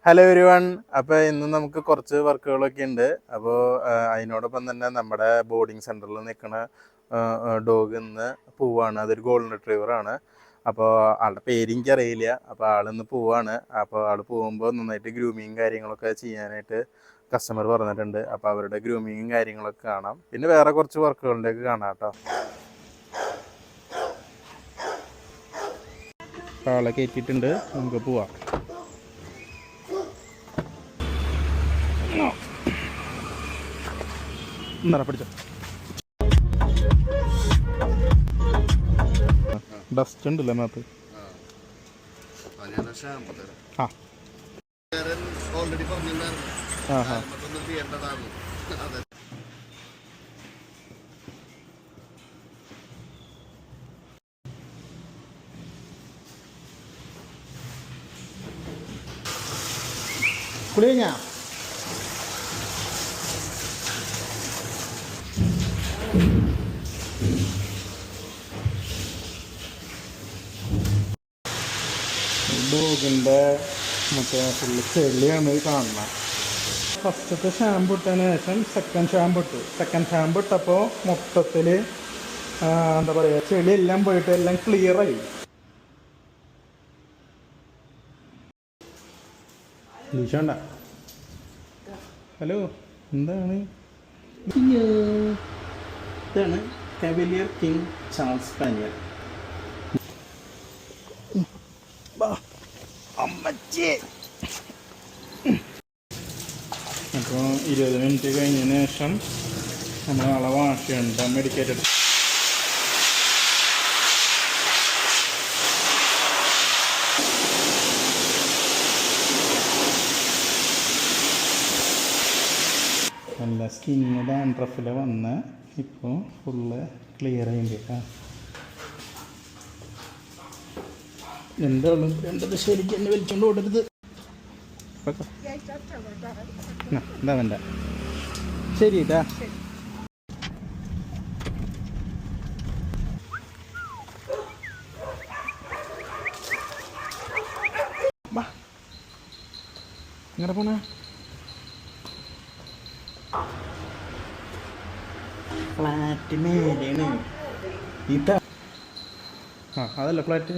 Hello everyone. അപ്പോൾ ഇന്ന് നമുക്ക് കുറച്ച് വർക്കുകളൊക്കെ ഉണ്ട്. അപ്പോൾ അതിനോടൊപ്പം തന്നെ നമ്മുടെ ബോർഡിംഗ് സെൻറ്ററിൽ നിൽക്കുന്ന ഡോഗ് ഇന്ന് പോവാണ്. അതൊരു ഗോൾഡൻ റിട്രീവറാണ്. അപ്പോൾ ആളുടെ പേര് എനിക്കറിയില്ല. അപ്പോൾ ആളിന്ന് പോവാണ്. അപ്പോൾ ആൾ പോകുമ്പോൾ നന്നായിട്ട് ഗ്രൂമിങ് കാര്യങ്ങളൊക്കെ ചെയ്യാനായിട്ട് കസ്റ്റമർ പറഞ്ഞിട്ടുണ്ട്. അപ്പോൾ അവരുടെ ഗ്രൂമിങ്ങും കാര്യങ്ങളൊക്കെ കാണാം. പിന്നെ വേറെ കുറച്ച് വർക്കുകളിലേക്ക് കാണാം കേട്ടോ. ആളെ കയറ്റിയിട്ടുണ്ട്, നമുക്ക് പോവാം. പിടിച്ചോ. ഡസ്റ്റ് ഉണ്ടല്ലേ മാത്ത്. കുളി കഴിഞ്ഞാ? ഡോഗിൻ്റെ മറ്റേ ഫുള്ള് ചെളിയാണ് കാണുന്നത്. ഫസ്റ്റത്തെ ഷാമ്പു ഇട്ടതിന് ശേഷം സെക്കൻഡ് ഷാമ്പു ഇട്ടപ്പോൾ മൊത്തത്തിൽ എന്താ പറയുക, ചെളി എല്ലാം പോയിട്ട് എല്ലാം ക്ലിയറായി. ലീഷണ്ട. ഹലോ, എന്താണ്? ഇതാണ് കവലിയർ കിങ് ചാൾസ് സ്പാനിയൽ. അപ്പോൾ 20 മിനിറ്റ് കഴിഞ്ഞതിന് ശേഷം നമ്മൾ ആളെ വാഷ് ചെയ്യണ്ട. മെഡിക്കേറ്റഡ് നല്ല സ്കിന്ന് ഡാൻഡ്രഫിൽ വന്ന് ഇപ്പോൾ ഫുള്ള് ക്ലിയർ ആയിട്ടാ. എന്താളും വേണ്ടത് ശരിക്കും എന്നെ വലിച്ചോണ്ട് ഓടരുത്. എന്താ വേണ്ട, ശരി ഇതാ. എങ്ങനെ പോണ? ഫ്ലാറ്റ് മേലെയാണ് ഇതാ. അതല്ല ഫ്ലാറ്റ്.